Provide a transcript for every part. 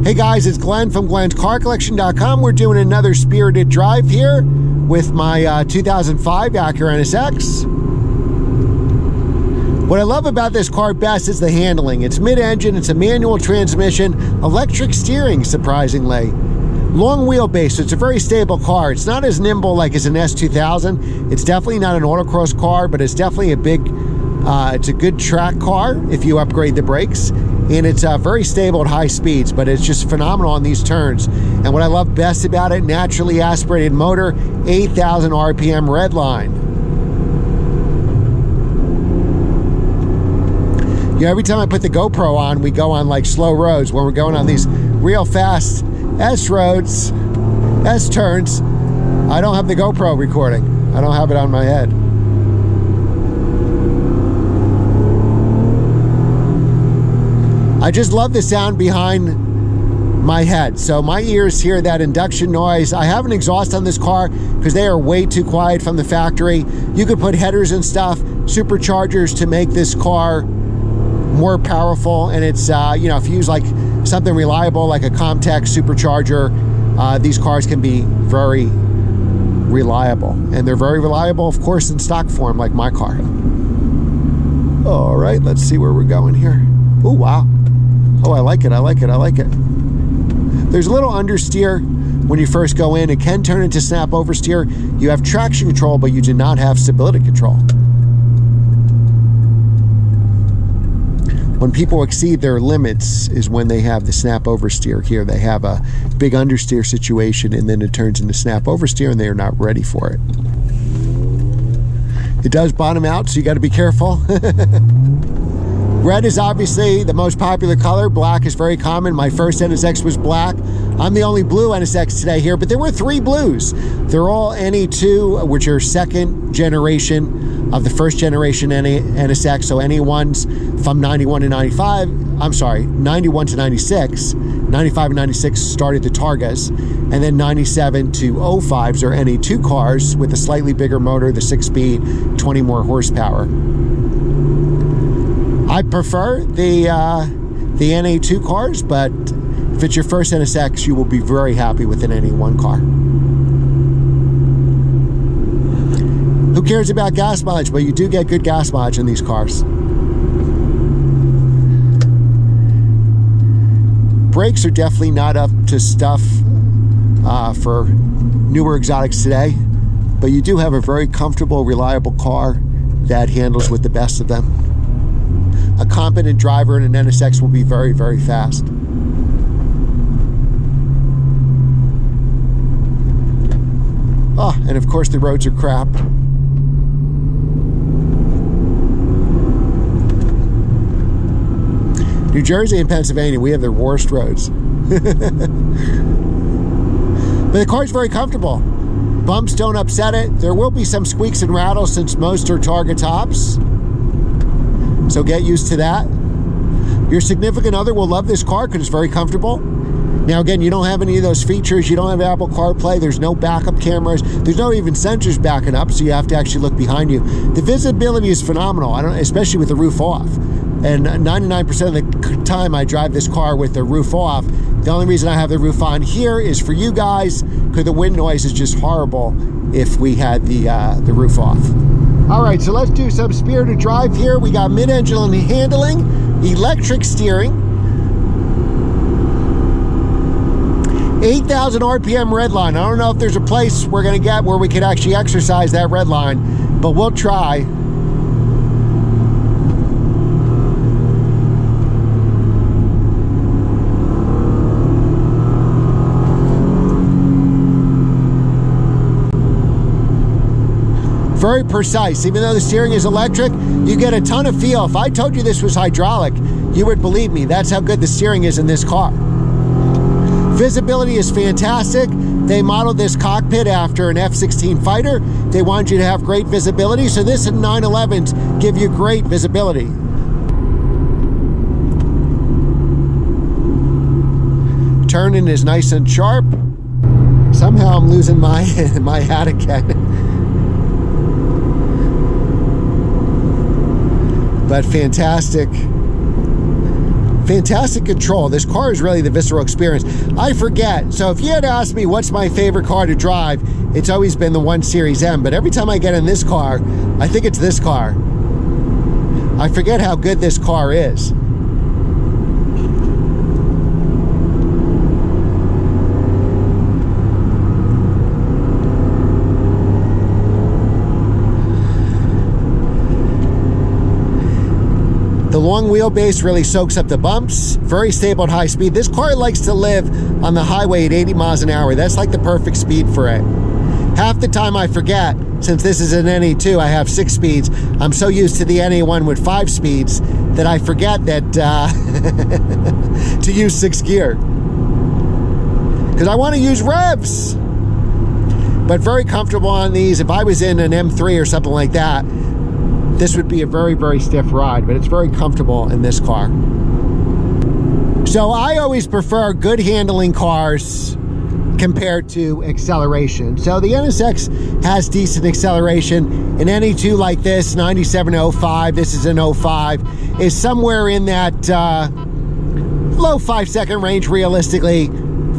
Hey guys, it's Glenn from glenscarcollection.com. We're doing another spirited drive here with my 2005 Acura NSX. What I love about this car best is the handling. It's mid-engine, it's a manual transmission, electric steering, surprisingly. Long wheelbase, it's a very stable car. It's not as nimble like as an S2000. It's definitely not an autocross car, but it's definitely a big, it's a good track car if you upgrade the brakes. And it's very stable at high speeds, but it's just phenomenal on these turns. And what I love best about it, naturally aspirated motor, 8,000 RPM red line. You know, every time I put the GoPro on, we go on like slow roads. When we're going on these real fast S roads, S turns, I don't have the GoPro recording. I don't have it on my head. I just love the sound behind my head. So my ears hear that induction noise. I have an exhaust on this car because they are way too quiet from the factory. You could put headers and stuff, superchargers to make this car more powerful. And it's, you know, if you use like something reliable like a Comtech supercharger, these cars can be very reliable. And they're very reliable, of course, in stock form like my car. All right, let's see where we're going here. Oh, wow. Oh, I like it, I like it, I like it. There's a little understeer when you first go in. It can turn into snap oversteer. You have traction control, but you do not have stability control. When people exceed their limits is when they have the snap oversteer. Here they have a big understeer situation and then it turns into snap oversteer and they are not ready for it. It does bottom out, so you got to be careful. Red is obviously the most popular color. Black is very common. My first NSX was black. I'm the only blue NSX today here, but there were 3 blues. They're all NE2, which are second generation of the first generation NSX. So NE1s from 91 to 95, I'm sorry, 91 to 96. 95 and 96 started the Targas. And then 97 to 05s are NE2 cars with a slightly bigger motor, the 6-speed, 20 more horsepower. I prefer the NE2 cars, but if it's your first NSX, you will be very happy with an NE1 car. Who cares about gas mileage? But you do get good gas mileage in these cars. Brakes are definitely not up to stuff for newer exotics today, but you do have a very comfortable, reliable car that handles with the best of them. A competent driver in an NSX will be very, very fast. Oh, and of course the roads are crap. New Jersey and Pennsylvania, we have the worst roads. But the car's very comfortable. Bumps don't upset it. There will be some squeaks and rattles since most are Targa tops. So get used to that. Your significant other will love this car because it's very comfortable. Now again, you don't have any of those features. You don't have Apple CarPlay. There's no backup cameras. There's no even sensors backing up, so you have to actually look behind you. The visibility is phenomenal, especially with the roof off. And 99% of the time I drive this car with the roof off. The only reason I have the roof on here is for you guys, because the wind noise is just horrible if we had the roof off. All right, so let's do some spirited drive here. We got mid-engine handling, electric steering, 8,000 RPM red line. I don't know if there's a place we're gonna get where we could actually exercise that red line, but we'll try. Very precise. Even though the steering is electric, you get a ton of feel. If I told you this was hydraulic, you would believe me. That's how good the steering is in this car. Visibility is fantastic. They modeled this cockpit after an F-16 fighter. They wanted you to have great visibility, so this and 911s give you great visibility. Turning is nice and sharp. Somehow I'm losing my hat again. But fantastic Fantastic control. This car is really the visceral experience. I forget. So if you had asked me what's my favorite car to drive, it's always been the 1 Series M. But every time I get in this car, I think it's this car. I forget how good this car is. The long wheelbase really soaks up the bumps. Very stable at high speed. This car likes to live on the highway at 80 miles an hour. That's like the perfect speed for it. Half the time I forget, since this is an NA2, I have 6 speeds. I'm so used to the NA1 with 5 speeds that I forget that to use 6th gear. Because I want to use revs. But very comfortable on these. If I was in an M3 or something like that, this would be a very, very stiff ride, but it's very comfortable in this car. So I always prefer good handling cars compared to acceleration. So the NSX has decent acceleration. An NE2 like this, 97.05, this is an 05, is somewhere in that low 5-second range realistically.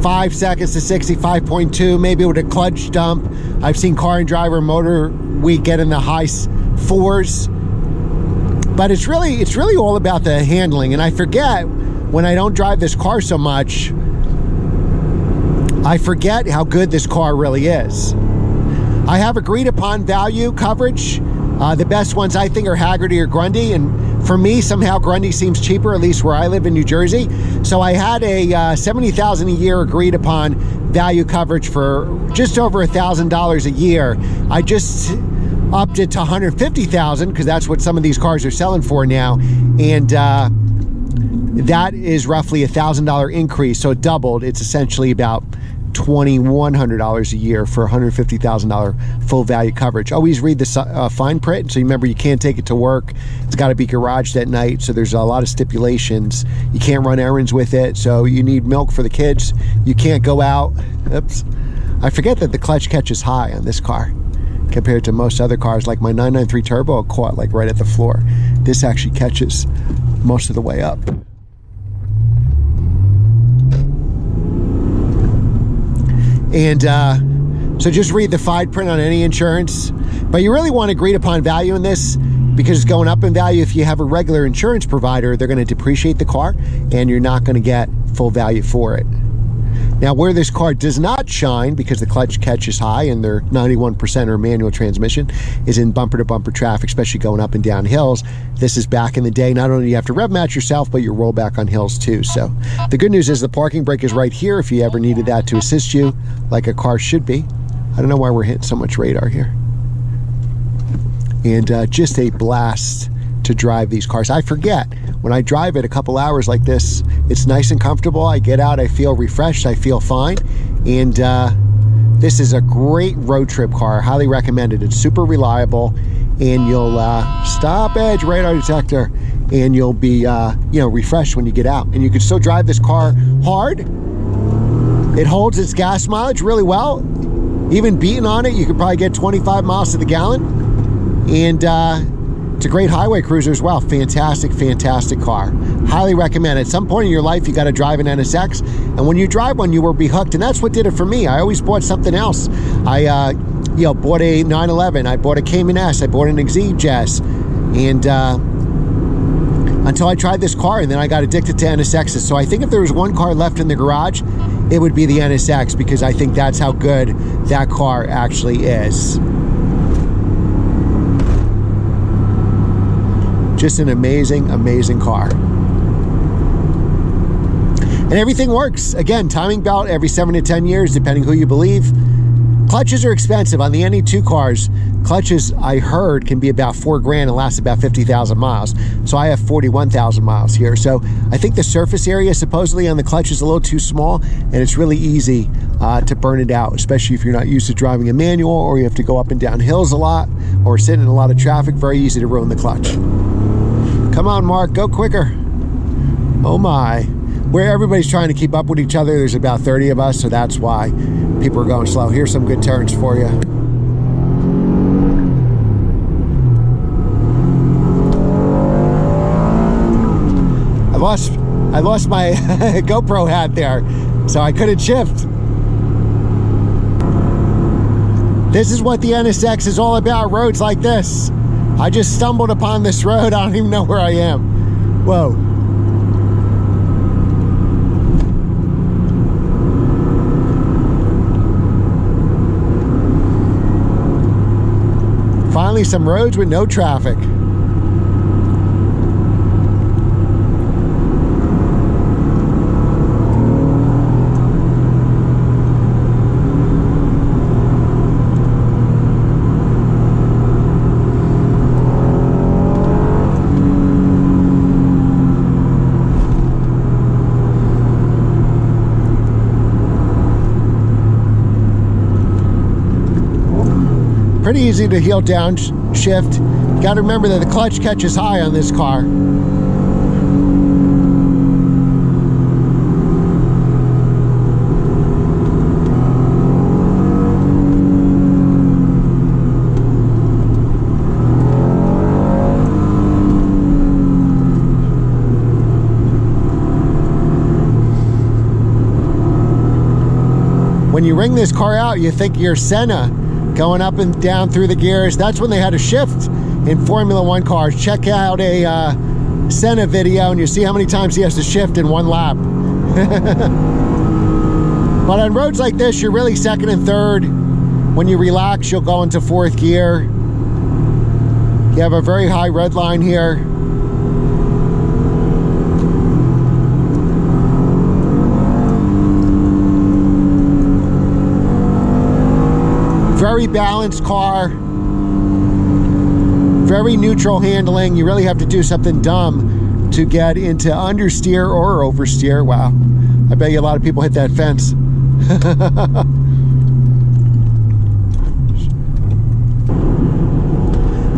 5 seconds to 60, 5.2, maybe with a clutch dump. I've seen Car and Driver Motor Week get in the high 4s. But it's really all about the handling. And I forget, when I don't drive this car so much, I forget how good this car really is. I have agreed upon value coverage. The best ones I think are Haggerty or Grundy, and for me, somehow Grundy seems cheaper, at least where I live in New Jersey. So I had a $70,000 a year agreed upon value coverage for just over $1,000 a year. I just upped it to $150,000 because that's what some of these cars are selling for now, and that is roughly $1,000 increase. So it doubled. It's essentially about $2,100 a year for $150,000 full value coverage. Always read the fine print, so you remember you can't take it to work. It's got to be garaged at night, so there's a lot of stipulations. You can't run errands with it, so you need milk for the kids. You can't go out. Oops. I forget that the clutch catches high on this car compared to most other cars. Like my 993 Turbo caught like right at the floor. This actually catches most of the way up. And so just read the fine print on any insurance. But you really want agreed upon value in this, because it's going up in value. If you have a regular insurance provider, they're going to depreciate the car and you're not going to get full value for it. Now, where this car does not shine, because the clutch catches high and they're 91% or manual transmission, is in bumper-to-bumper traffic, especially going up and down hills. This is back in the day. Not only do you have to rev match yourself, but you roll back on hills too. So the good news is the parking brake is right here if you ever needed that to assist you, like a car should be. I don't know why we're hitting so much radar here. And just a blast to drive these cars. I forget, when I drive it a couple hours like this, it's nice and comfortable. I get out, I feel refreshed, I feel fine. And this is a great road trip car. Highly recommended. It's super reliable, and you'll stop edge radar detector, and you'll be refreshed when you get out. And you can still drive this car hard. It holds its gas mileage really well. Even beating on it, you could probably get 25 miles to the gallon. And it's a great highway cruiser as well. Fantastic, fantastic car. Highly recommend. At some point in your life, you got to drive an NSX. And when you drive one, you will be hooked. And that's what did it for me. I always bought something else. I bought a 911. I bought a Cayman S. I bought an Exige S. And until I tried this car, and then I got addicted to NSXs. So I think if there was one car left in the garage, it would be the NSX, because I think that's how good that car actually is. Just an amazing, amazing car. And everything works. Again, timing belt every 7 to 10 years, depending who you believe. Clutches are expensive. On the NE2 cars, clutches, I heard, can be about $4,000 and last about 50,000 miles. So I have 41,000 miles here. So I think the surface area supposedly on the clutch is a little too small, and it's really easy to burn it out, especially if you're not used to driving a manual, or you have to go up and down hills a lot, or sitting in a lot of traffic. Very easy to ruin the clutch. Come on, Mark, go quicker. Oh my. Where everybody's trying to keep up with each other, there's about 30 of us, so that's why people are going slow. Here's some good turns for you. I lost I lost my GoPro hat there, so I couldn't shift. This is what the NSX is all about, roads like this. I just stumbled upon this road. I don't even know where I am. Whoa. Finally, some roads with no traffic. Pretty easy to heel down shift. You got to remember that the clutch catches high on this car. When you ring this car out, you think you're Senna, going up and down through the gears. That's when they had a shift in Formula One cars. Check out a Senna video and you see how many times he has to shift in one lap. But on roads like this, you're really second and third. When you relax, you'll go into fourth gear. You have a very high red line here. Very balanced car, very neutral handling. You really have to do something dumb to get into understeer or oversteer. Wow, I bet you a lot of people hit that fence.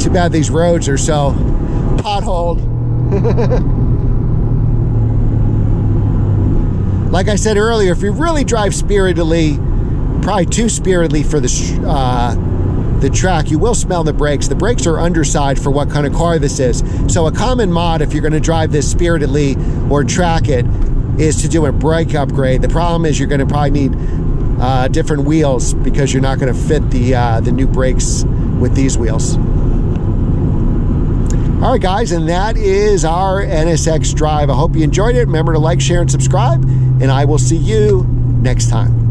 Too bad these roads are so potholed. Like I said earlier, if you really drive spiritedly, probably too spiritedly for the track, you will smell the brakes. The brakes are underside for what kind of car this is. So a common mod, if you're going to drive this spiritedly or track it, is to do a brake upgrade. The problem is you're going to probably need different wheels because you're not going to fit the new brakes with these wheels. All right, guys, and that is our NSX drive. I hope you enjoyed it. Remember to like, share, and subscribe, and I will see you next time.